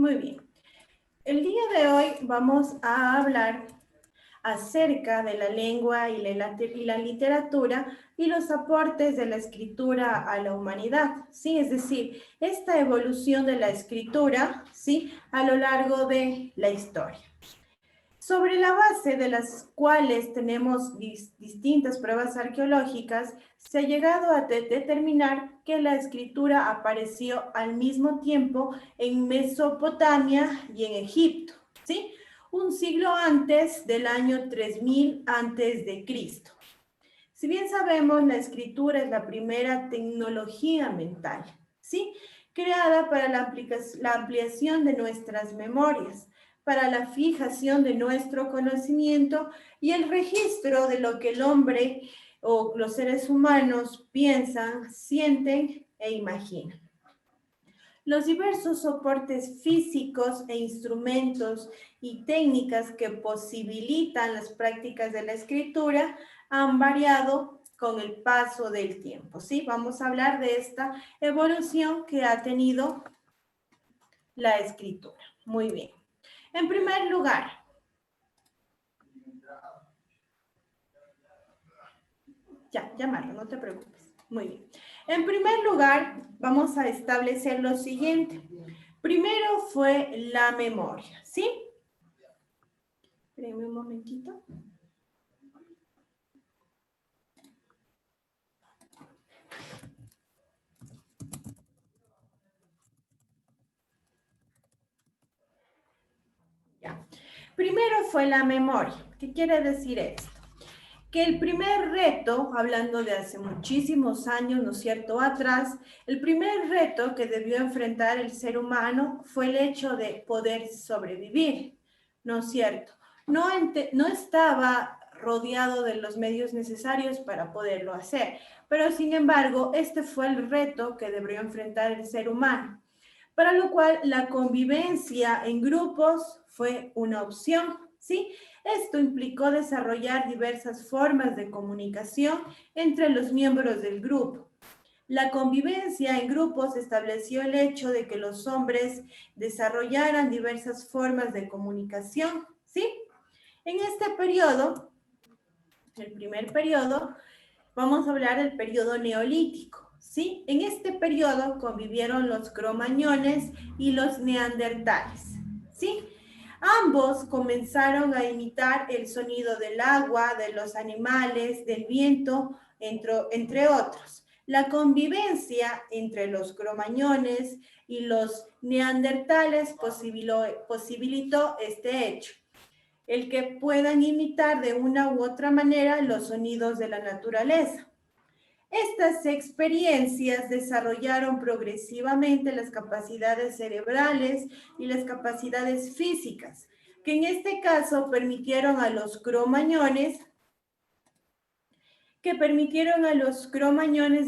Muy bien. El día de hoy vamos a hablar acerca de la lengua y la literatura y los aportes de la escritura a la humanidad, ¿sí? Es decir, esta evolución de la escritura, ¿sí? A lo largo de la historia. Sobre la base de las cuales tenemos distintas pruebas arqueológicas, se ha llegado a determinar que la escritura apareció al mismo tiempo en Mesopotamia y en Egipto, ¿sí? Un siglo antes del año 3000 antes de Cristo. Si bien sabemos, la escritura es la primera tecnología mental, ¿sí? Creada para la ampliación de nuestras memorias, para la fijación de nuestro conocimiento y el registro de lo que el hombre o los seres humanos piensan, sienten e imaginan. Los diversos soportes físicos e instrumentos y técnicas que posibilitan las prácticas de la escritura han variado con el paso del tiempo, ¿sí? Vamos a hablar de esta evolución que ha tenido la escritura. Muy bien. En primer lugar, ya Marlo, no te preocupes. Muy bien. En primer lugar, vamos a establecer lo siguiente. Primero fue la memoria, ¿sí? Espérenme un momentito. Ya. Primero fue la memoria. ¿Qué quiere decir esto? Que el primer reto, hablando de hace muchísimos años, ¿no es cierto?, atrás, el primer reto que debió enfrentar el ser humano fue el hecho de poder sobrevivir, ¿no es cierto? No estaba rodeado de los medios necesarios para poderlo hacer, pero sin embargo, este fue el reto que debió enfrentar el ser humano, para lo cual la convivencia en grupos fue una opción, ¿sí? Esto implicó desarrollar diversas formas de comunicación entre los miembros del grupo. La convivencia en grupos estableció el hecho de que los hombres desarrollaran diversas formas de comunicación, ¿sí? En este periodo, el primer periodo, vamos a hablar del periodo neolítico, ¿sí? En este periodo convivieron los cromañones y los neandertales, ¿sí? Ambos comenzaron a imitar el sonido del agua, de los animales, del viento, entre otros. La convivencia entre los cromañones y los neandertales posibilitó este hecho, el que puedan imitar de una u otra manera los sonidos de la naturaleza. Estas experiencias desarrollaron progresivamente las capacidades cerebrales y las capacidades físicas, que en este caso permitieron a los cromañones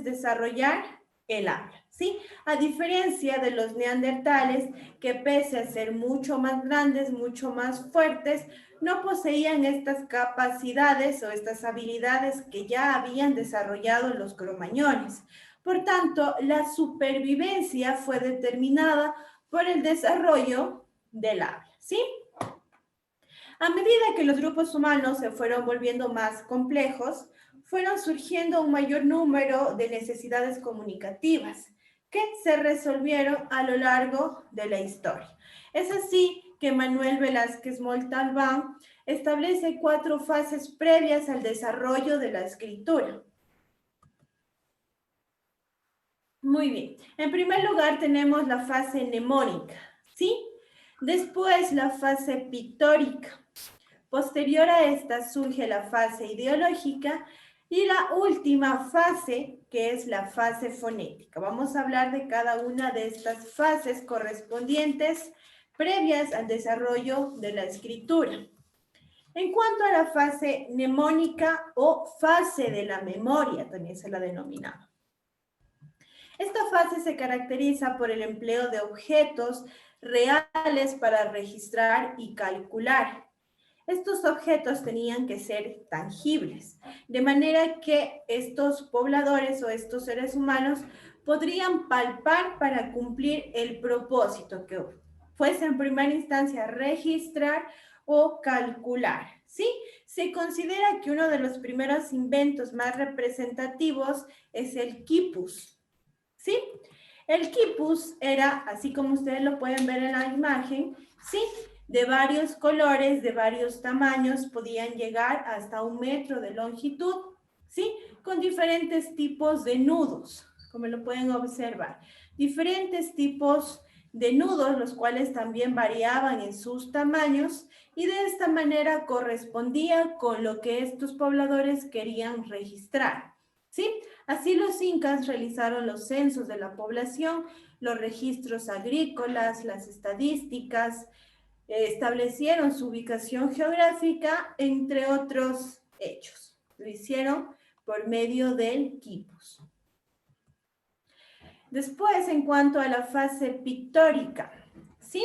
desarrollar el habla, ¿sí? A diferencia de los neandertales, que pese a ser mucho más grandes, mucho más fuertes, no poseían estas capacidades o estas habilidades que ya habían desarrollado los cromañones. Por tanto, la supervivencia fue determinada por el desarrollo del habla, ¿sí? A medida que los grupos humanos se fueron volviendo más complejos, fueron surgiendo un mayor número de necesidades comunicativas que se resolvieron a lo largo de la historia. Es así que Manuel Velázquez Montalbán establece 4 fases previas al desarrollo de la escritura. Muy bien. En primer lugar tenemos la fase mnemónica, ¿sí? Después la fase pictórica. Posterior a esta surge la fase ideológica y la última fase, que es la fase fonética. Vamos a hablar de cada una de estas fases correspondientes previas al desarrollo de la escritura. En cuanto a la fase mnemónica o fase de la memoria, también se la denomina. Esta fase se caracteriza por el empleo de objetos reales para registrar y calcular. Estos objetos tenían que ser tangibles, de manera que estos pobladores o estos seres humanos podrían palpar para cumplir el propósito, que fuese en primera instancia registrar o calcular, ¿sí? Se considera que uno de los primeros inventos más representativos es el quipus, ¿sí? El quipus era, así como ustedes lo pueden ver en la imagen, ¿sí? De varios colores, de varios tamaños, podían llegar hasta 1 metro de longitud, ¿sí? Con diferentes tipos de nudos, como lo pueden observar. Diferentes tipos de nudos, los cuales también variaban en sus tamaños, y de esta manera correspondía con lo que estos pobladores querían registrar, ¿sí? Así los incas realizaron los censos de la población, los registros agrícolas, las estadísticas, establecieron su ubicación geográfica, entre otros hechos. Lo hicieron por medio del quipus. Después, en cuanto a la fase pictórica, ¿sí?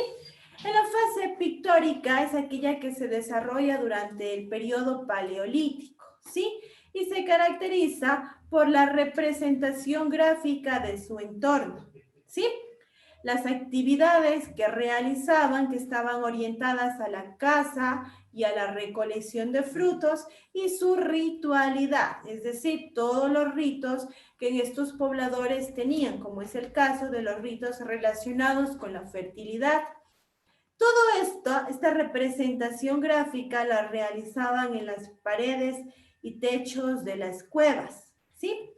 En la fase pictórica es aquella que se desarrolla durante el periodo paleolítico, ¿sí? Y se caracteriza por la representación gráfica de su entorno, ¿sí? Las actividades que realizaban, que estaban orientadas a la caza y a la recolección de frutos, y su ritualidad, es decir, todos los ritos que estos pobladores tenían, como es el caso de los ritos relacionados con la fertilidad. Todo esto, esta representación gráfica la realizaban en las paredes y techos de las cuevas, ¿sí?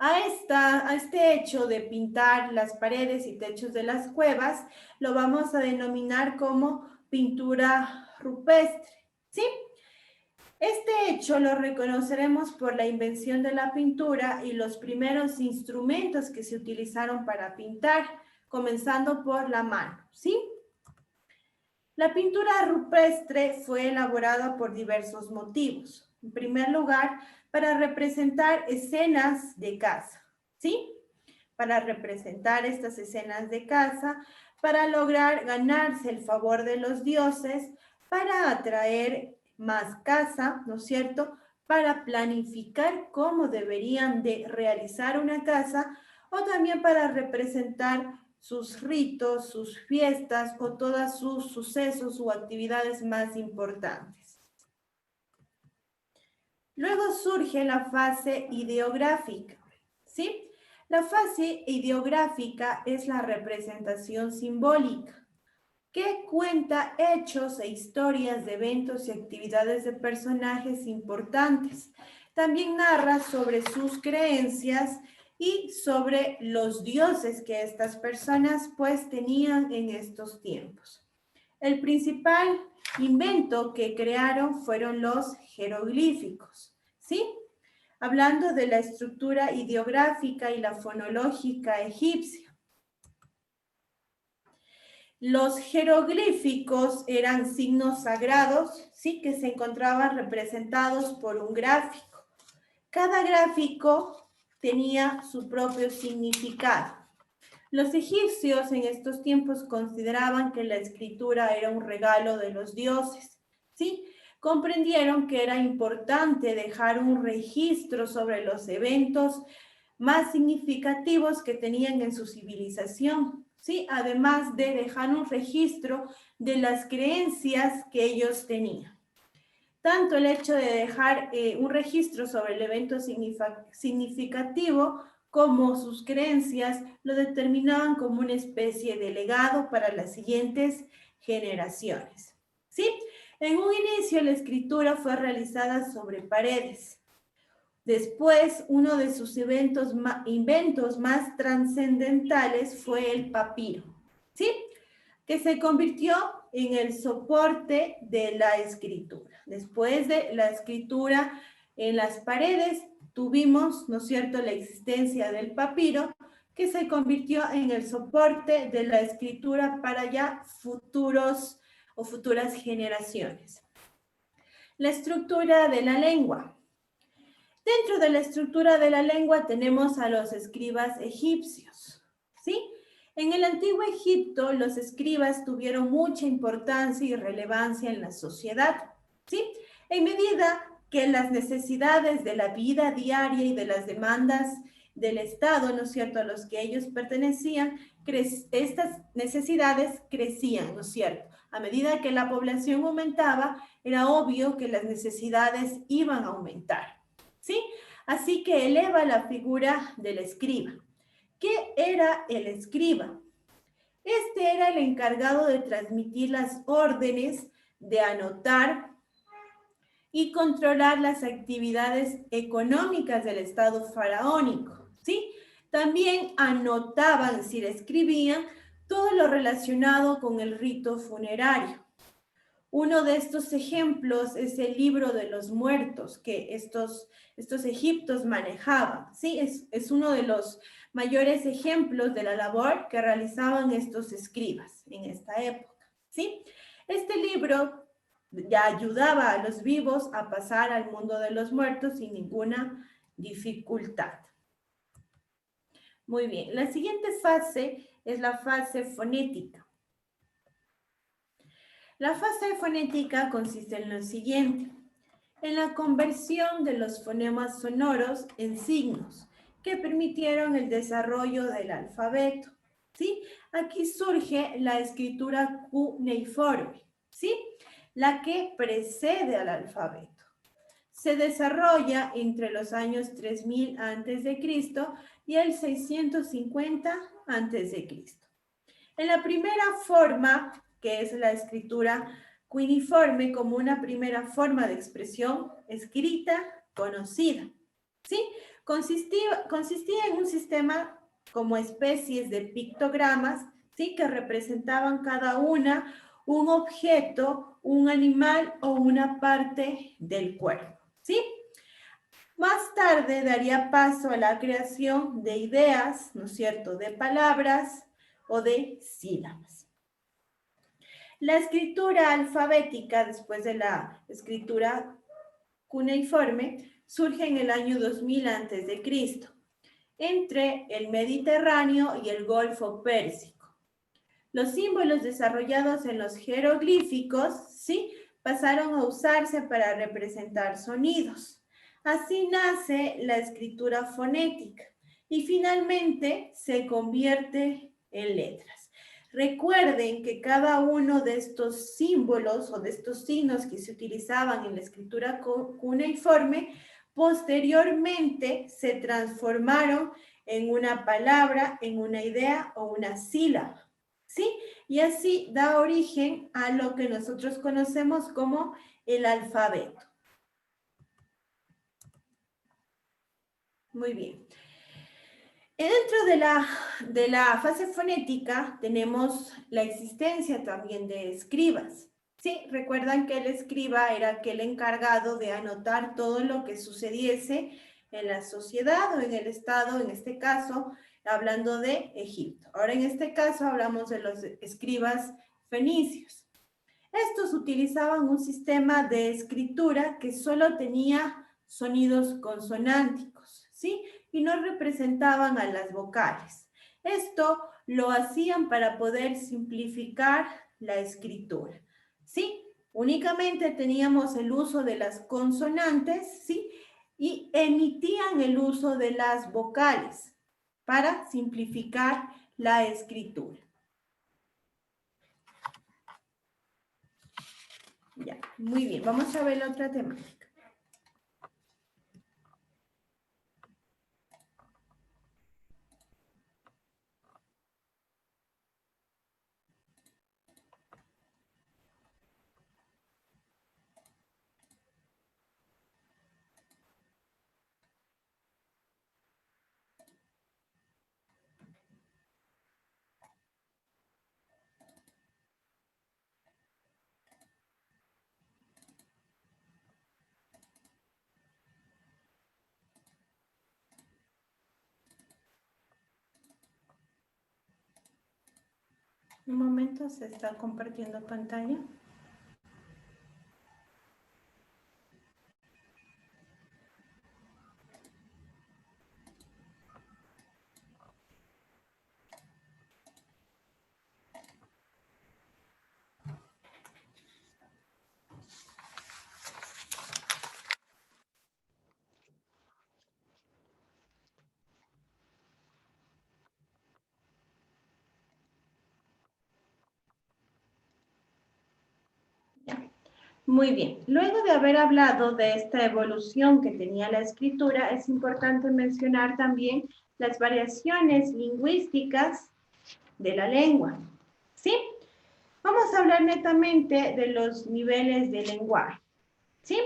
A este hecho de pintar las paredes y techos de las cuevas lo vamos a denominar como pintura rupestre, ¿sí? Este hecho lo reconoceremos por la invención de la pintura y los primeros instrumentos que se utilizaron para pintar, comenzando por la mano, ¿sí? La pintura rupestre fue elaborada por diversos motivos. En primer lugar, para representar escenas de caza, ¿sí? Para representar estas escenas de caza, para lograr ganarse el favor de los dioses, para atraer más caza, ¿no es cierto? Para planificar cómo deberían de realizar una caza, o también para representar sus ritos, sus fiestas o todos sus sucesos o actividades más importantes. Luego surge la fase ideográfica, ¿sí? La fase ideográfica es la representación simbólica que cuenta hechos e historias de eventos y actividades de personajes importantes. También narra sobre sus creencias y sobre los dioses que estas personas pues tenían en estos tiempos. El principal invento que crearon fueron los jeroglíficos, ¿sí? Hablando de la estructura ideográfica y la fonológica egipcia. Los jeroglíficos eran signos sagrados, ¿sí? Que se encontraban representados por un gráfico. Cada gráfico tenía su propio significado. Los egipcios en estos tiempos consideraban que la escritura era un regalo de los dioses, ¿sí? Comprendieron que era importante dejar un registro sobre los eventos más significativos que tenían en su civilización, ¿sí? Además de dejar un registro de las creencias que ellos tenían. Tanto el hecho de dejar un registro sobre el evento significativo como sus creencias lo determinaban como una especie de legado para las siguientes generaciones, ¿sí? En un inicio la escritura fue realizada sobre paredes. Después, uno de sus inventos más trascendentales fue el papiro, ¿sí? Que se convirtió en el soporte de la escritura. Después de la escritura en las paredes, tuvimos, ¿no es cierto?, la existencia del papiro, que se convirtió en el soporte de la escritura para ya futuros o futuras generaciones. La estructura de la lengua. Dentro de la estructura de la lengua tenemos a los escribas egipcios, ¿sí? En el antiguo Egipto, los escribas tuvieron mucha importancia y relevancia en la sociedad, ¿sí? En medida que las necesidades de la vida diaria y de las demandas del Estado, ¿no es cierto?, a los que ellos pertenecían, estas necesidades crecían, ¿no es cierto? A medida que la población aumentaba, era obvio que las necesidades iban a aumentar, ¿sí? Así que eleva la figura del escriba. ¿Qué era el escriba? Este era el encargado de transmitir las órdenes, de anotar y controlar las actividades económicas del Estado faraónico, ¿sí? También anotaban, es decir, escribían todo lo relacionado con el rito funerario. Uno de estos ejemplos es el libro de los muertos que estos egipcios manejaban, ¿sí? Es uno de los mayores ejemplos de la labor que realizaban estos escribas en esta época, ¿sí? Este libro ya ayudaba a los vivos a pasar al mundo de los muertos sin ninguna dificultad. Muy bien, la siguiente fase es la fase fonética. La fase fonética consiste en lo siguiente: en la conversión de los fonemas sonoros en signos que permitieron el desarrollo del alfabeto, ¿sí? Aquí surge la escritura cuneiforme, ¿sí? La que precede al alfabeto. Se desarrolla entre los años 3000 a.C. y el 650 a.C. En la primera forma, que es la escritura cuneiforme, como una primera forma de expresión escrita conocida, ¿sí? Consistía en un sistema como especies de pictogramas, ¿sí?, que representaban cada una un objeto, un animal o una parte del cuerpo, ¿sí? Más tarde daría paso a la creación de ideas, ¿no es cierto?, de palabras o de sílabas. La escritura alfabética, después de la escritura cuneiforme, surge en el año 2000 a.C., entre el Mediterráneo y el Golfo Pérsico. Los símbolos desarrollados en los jeroglíficos, ¿sí?, pasaron a usarse para representar sonidos. Así nace la escritura fonética y finalmente se convierte en letras. Recuerden que cada uno de estos símbolos o de estos signos que se utilizaban en la escritura cuneiforme posteriormente se transformaron en una palabra, en una idea o una sílaba, ¿sí? Y así da origen a lo que nosotros conocemos como el alfabeto. Muy bien. Dentro de la fase fonética tenemos la existencia también de escribas. Sí, recuerdan que el escriba era aquel encargado de anotar todo lo que sucediese en la sociedad o en el estado, en este caso, hablando de Egipto. Ahora, en este caso, hablamos de los escribas fenicios. Estos utilizaban un sistema de escritura que solo tenía sonidos consonánticos, ¿sí?, y no representaban a las vocales. Esto lo hacían para poder simplificar la escritura, ¿sí? Únicamente teníamos el uso de las consonantes, ¿sí?, y emitían el uso de las vocales para simplificar la escritura. Ya, muy bien. Vamos a ver la otra temática. Un momento, se está compartiendo pantalla. Muy bien. Luego de haber hablado de esta evolución que tenía la escritura, es importante mencionar también las variaciones lingüísticas de la lengua. ¿Sí? Vamos a hablar netamente de los niveles de lenguaje. ¿Sí?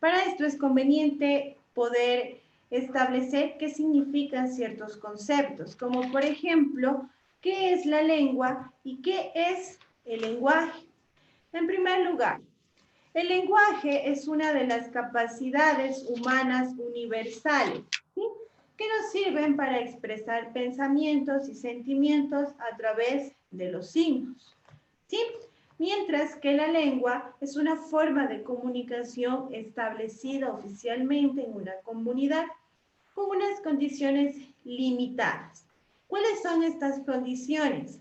Para esto es conveniente poder establecer qué significan ciertos conceptos, como por ejemplo, qué es la lengua y qué es el lenguaje. En primer lugar, el lenguaje es una de las capacidades humanas universales, ¿sí?, que nos sirven para expresar pensamientos y sentimientos a través de los signos, ¿sí? Mientras que la lengua es una forma de comunicación establecida oficialmente en una comunidad con unas condiciones limitadas. ¿Cuáles son estas condiciones?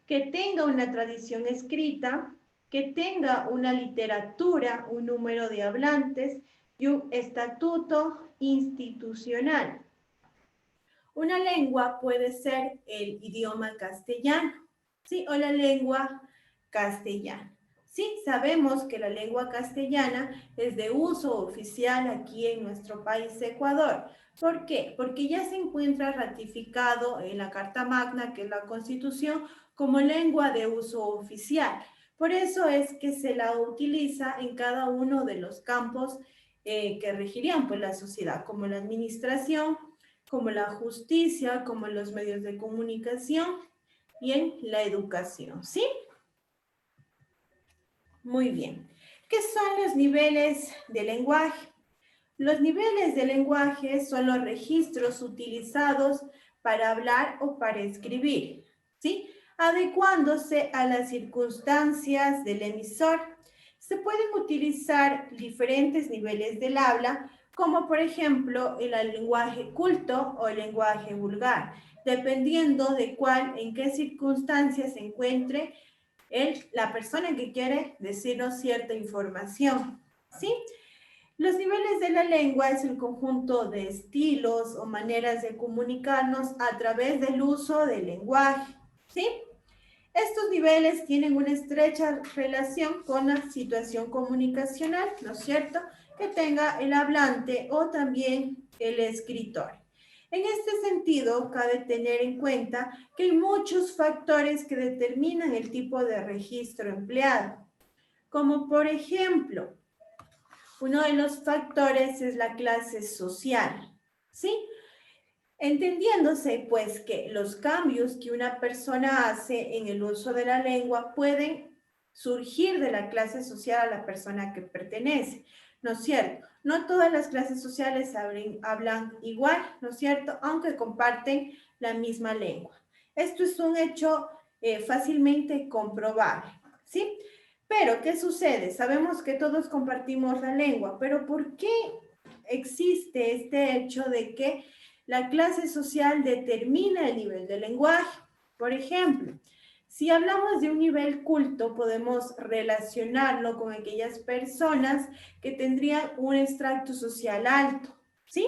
Que tenga una tradición escrita, que tenga una literatura, un número de hablantes y un estatuto institucional. Una lengua puede ser el idioma castellano, ¿sí? O la lengua castellana. Sí, sabemos que la lengua castellana es de uso oficial aquí en nuestro país, Ecuador. ¿Por qué? Porque ya se encuentra ratificado en la Carta Magna, que es la Constitución, como lengua de uso oficial. Por eso es que se la utiliza en cada uno de los campos que regirían pues, la sociedad, como la administración, como la justicia, como los medios de comunicación y en la educación, ¿sí? Muy bien. ¿Qué son los niveles de lenguaje? Los niveles de lenguaje son los registros utilizados para hablar o para escribir, ¿sí? Adecuándose a las circunstancias del emisor. Se pueden utilizar diferentes niveles del habla, como por ejemplo el lenguaje culto o el lenguaje vulgar, dependiendo de cuál, en qué circunstancias se encuentre la persona que quiere decirnos cierta información, ¿sí? Los niveles de la lengua es el conjunto de estilos o maneras de comunicarnos a través del uso del lenguaje, ¿sí? Estos niveles tienen una estrecha relación con la situación comunicacional, ¿no es cierto?, que tenga el hablante o también el escritor. En este sentido, cabe tener en cuenta que hay muchos factores que determinan el tipo de registro empleado, como por ejemplo, uno de los factores es la clase social, ¿sí? Entendiéndose, pues, que los cambios que una persona hace en el uso de la lengua pueden surgir de la clase social a la persona que pertenece, ¿no es cierto? No todas las clases sociales hablan igual, ¿no es cierto?, aunque comparten la misma lengua. Esto es un hecho fácilmente comprobable, ¿sí? Pero, ¿qué sucede? Sabemos que todos compartimos la lengua, pero ¿por qué existe este hecho de que la clase social determina el nivel de lenguaje? Por ejemplo, si hablamos de un nivel culto, podemos relacionarlo con aquellas personas que tendrían un estrato social alto, ¿sí?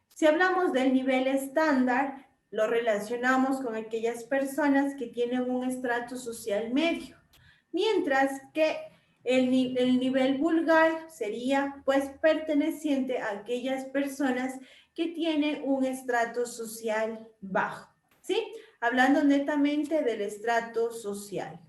Si hablamos del nivel estándar, lo relacionamos con aquellas personas que tienen un estrato social medio, mientras que el nivel vulgar sería pues perteneciente a aquellas personas que tienen un estrato social bajo, ¿sí? Hablando netamente del estrato social.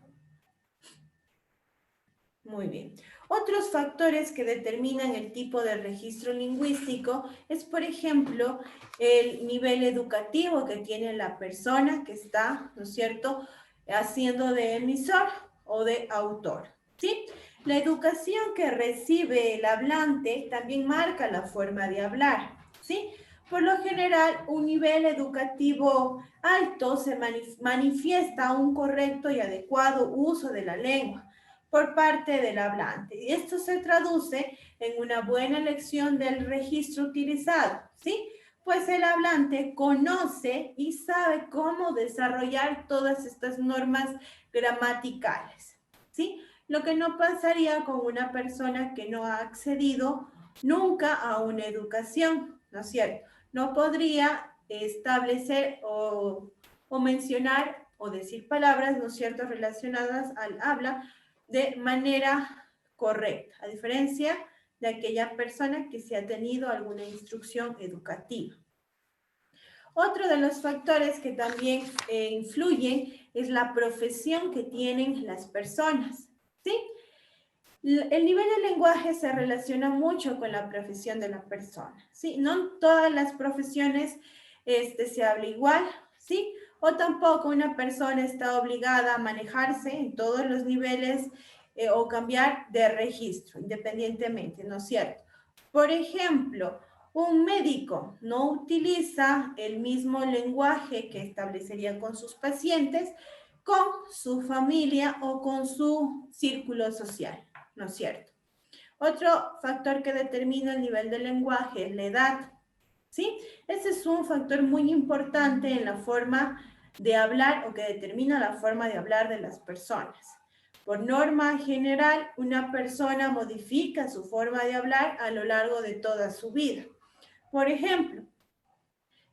Muy bien. Otros factores que determinan el tipo de registro lingüístico es, por ejemplo, el nivel educativo que tiene la persona que está, ¿no es cierto?, haciendo de emisor o de autor, ¿sí? La educación que recibe el hablante también marca la forma de hablar, ¿sí? Por lo general, un nivel educativo alto se manifiesta un correcto y adecuado uso de la lengua por parte del hablante. Y esto se traduce en una buena elección del registro utilizado, ¿sí? Pues el hablante conoce y sabe cómo desarrollar todas estas normas gramaticales, ¿sí? Lo que no pasaría con una persona que no ha accedido nunca a una educación, ¿no es cierto? No podría establecer o mencionar o decir palabras, ¿no es cierto?, relacionadas al habla de manera correcta, a diferencia de aquella persona que se ha tenido alguna instrucción educativa. Otro de los factores que también influyen es la profesión que tienen las personas, ¿sí? El nivel de lenguaje se relaciona mucho con la profesión de la persona, ¿sí? No en todas las profesiones se habla igual, ¿sí? O tampoco una persona está obligada a manejarse en todos los niveles o cambiar de registro, independientemente, ¿no es cierto? Por ejemplo, un médico no utiliza el mismo lenguaje que establecería con sus pacientes, con su familia o con su círculo social, ¿no es cierto? Otro factor que determina el nivel del lenguaje es la edad, ¿sí? Ese es un factor muy importante en la forma de hablar o que determina la forma de hablar de las personas. Por norma general, una persona modifica su forma de hablar a lo largo de toda su vida. Por ejemplo,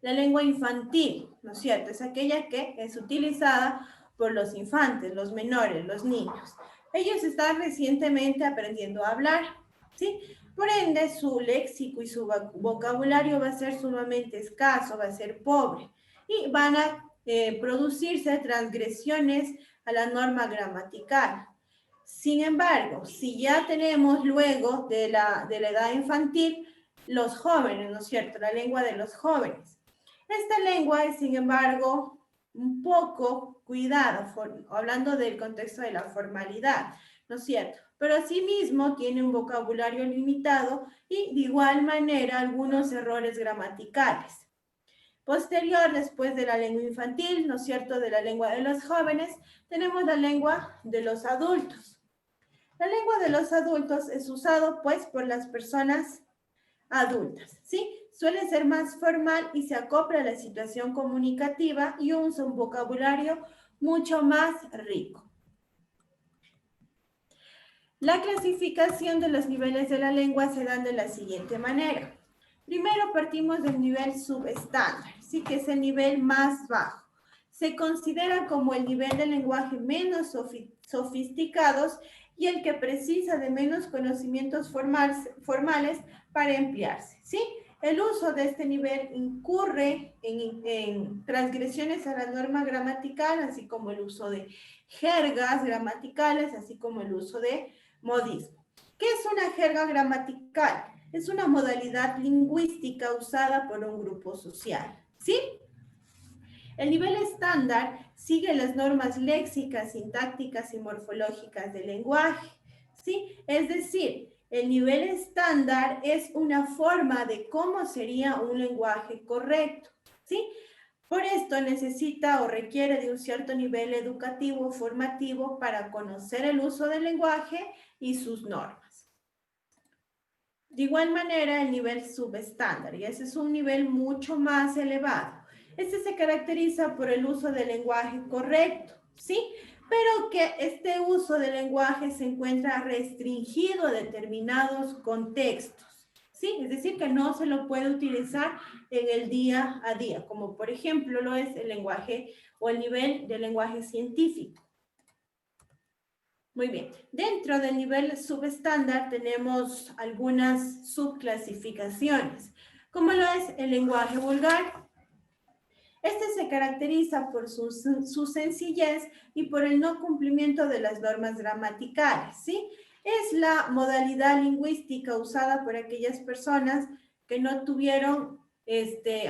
la lengua infantil, ¿no es cierto? Es aquella que es utilizada por los infantes, los menores, los niños. Ellos están recientemente aprendiendo a hablar, ¿sí? Por ende, su léxico y su vocabulario va a ser sumamente escaso, va a ser pobre y van a producirse transgresiones a la norma gramatical. Sin embargo, si ya tenemos luego de la edad infantil, los jóvenes, ¿no es cierto? La lengua de los jóvenes. Esta lengua es, sin embargo, un poco cuidada, hablando del contexto de la formalidad, ¿no es cierto? Pero asimismo tiene un vocabulario limitado y de igual manera algunos errores gramaticales. Posterior, después de la lengua infantil, ¿no es cierto?, de la lengua de los jóvenes, tenemos la lengua de los adultos. La lengua de los adultos es usado, pues, por las personas adultas, ¿sí? Suele ser más formal y se acopla a la situación comunicativa y usa un vocabulario mucho más rico. La clasificación de los niveles de la lengua se dan de la siguiente manera. Primero partimos del nivel subestándar, ¿sí? Que es el nivel más bajo. Se considera como el nivel de lenguaje menos sofisticados y el que precisa de menos conocimientos formales para emplearse, ¿sí? El uso de este nivel incurre en transgresiones a la norma gramatical, así como el uso de jergas gramaticales, así como el uso de modismo. ¿Qué es una jerga gramatical? Es una modalidad lingüística usada por un grupo social, ¿sí? El nivel estándar sigue las normas léxicas, sintácticas y morfológicas del lenguaje, ¿sí? Es decir, el nivel estándar es una forma de cómo sería un lenguaje correcto, ¿sí? Por esto necesita o requiere de un cierto nivel educativo, formativo, para conocer el uso del lenguaje y sus normas. De igual manera, el nivel subestándar, y ese es un nivel mucho más elevado. Este se caracteriza por el uso del lenguaje correcto, ¿sí? Pero que este uso del lenguaje se encuentra restringido a determinados contextos, ¿sí? Es decir, que no se lo puede utilizar en el día a día, como por ejemplo lo es el lenguaje o el nivel del lenguaje científico. Muy bien, dentro del nivel subestándar tenemos algunas subclasificaciones, como lo es el lenguaje vulgar. Este se caracteriza por su sencillez y por el no cumplimiento de las normas gramaticales, ¿sí? Es la modalidad lingüística usada por aquellas personas que no tuvieron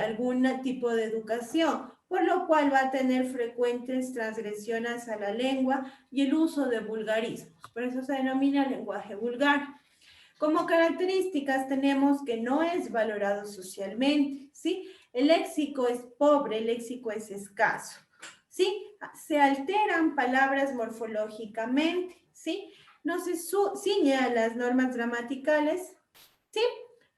algún tipo de educación, por lo cual va a tener frecuentes transgresiones a la lengua y el uso de vulgarismos. Por eso se denomina lenguaje vulgar. Como características tenemos que no es valorado socialmente, ¿sí? El léxico es pobre, el léxico es escaso, ¿sí? Se alteran palabras morfológicamente, ¿sí? No se ciñe a las normas gramaticales, ¿sí?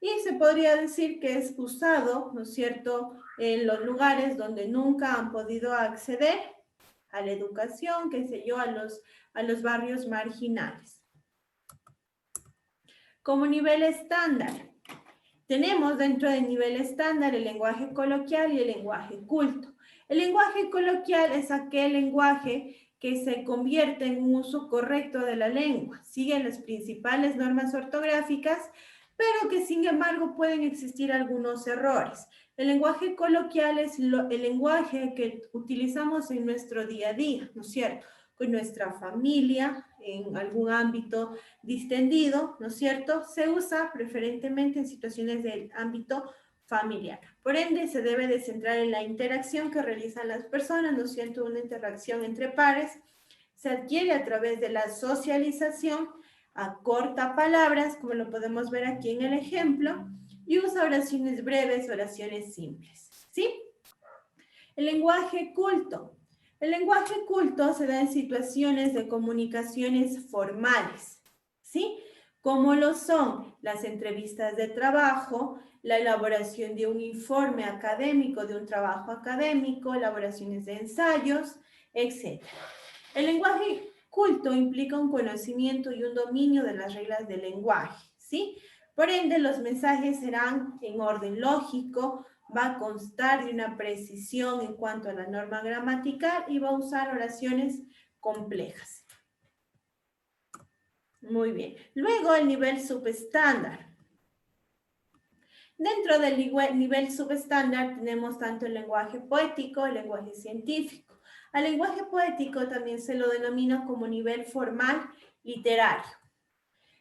Y se podría decir que es usado, ¿no es cierto?, en los lugares donde nunca han podido acceder a la educación, qué sé yo, a los barrios marginales. Como nivel estándar, tenemos dentro del nivel estándar el lenguaje coloquial y el lenguaje culto. El lenguaje coloquial es aquel lenguaje que se convierte en un uso correcto de la lengua. Siguen las principales normas ortográficas, pero que sin embargo pueden existir algunos errores. El lenguaje coloquial es el lenguaje que utilizamos en nuestro día a día, ¿no es cierto? Con nuestra familia, en algún ámbito distendido, ¿no es cierto? Se usa preferentemente en situaciones del ámbito familiar. Por ende, se debe de centrar en la interacción que realizan las personas, ¿no es cierto? Una interacción entre pares se adquiere a través de la socialización, acorta palabras, como lo podemos ver aquí en el ejemplo, y usa oraciones breves, oraciones simples, ¿sí? El lenguaje culto. El lenguaje culto se da en situaciones de comunicaciones formales, ¿sí? Como lo son las entrevistas de trabajo, la elaboración de un informe académico, de un trabajo académico, elaboraciones de ensayos, etc. El lenguaje culto implica un conocimiento y un dominio de las reglas del lenguaje, ¿sí? Por ende, los mensajes serán en orden lógico, va a constar de una precisión en cuanto a la norma gramatical y va a usar oraciones complejas. Muy bien. Luego, el nivel subestándar. Dentro del nivel subestándar tenemos tanto el lenguaje poético, el lenguaje científico. Al lenguaje poético también se lo denomina como nivel formal literario.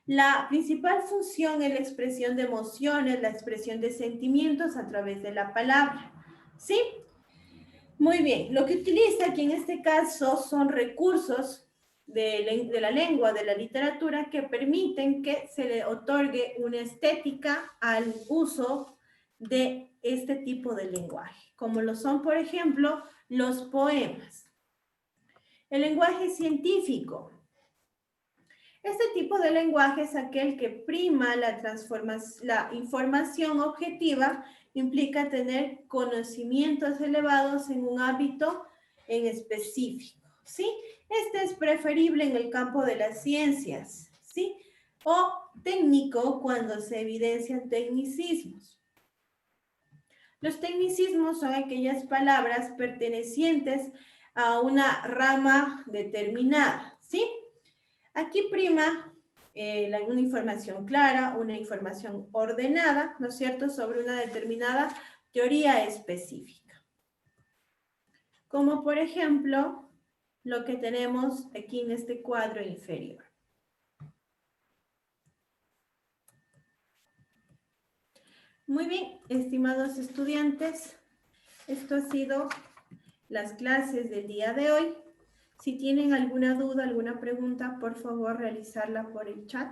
La principal función es la expresión de emociones, la expresión de sentimientos a través de la palabra. ¿Sí? Muy bien. Lo que utiliza aquí en este caso son recursos de la lengua, de la literatura, que permiten que se le otorgue una estética al uso de este tipo de lenguaje, como lo son, por ejemplo, los poemas. El lenguaje científico. Este tipo de lenguaje es aquel que prima la información objetiva, implica tener conocimientos elevados en un ámbito en específico, ¿sí? Este es preferible en el campo de las ciencias, ¿sí? O técnico cuando se evidencian tecnicismos. Los tecnicismos son aquellas palabras pertenecientes a una rama determinada, ¿sí? Aquí prima una información clara, una información ordenada, ¿no es cierto?, sobre una determinada teoría específica. Como por ejemplo, lo que tenemos aquí en este cuadro inferior. Muy bien, estimados estudiantes, esto ha sido las clases del día de hoy. Si tienen alguna duda, alguna pregunta, por favor, realizarla por el chat.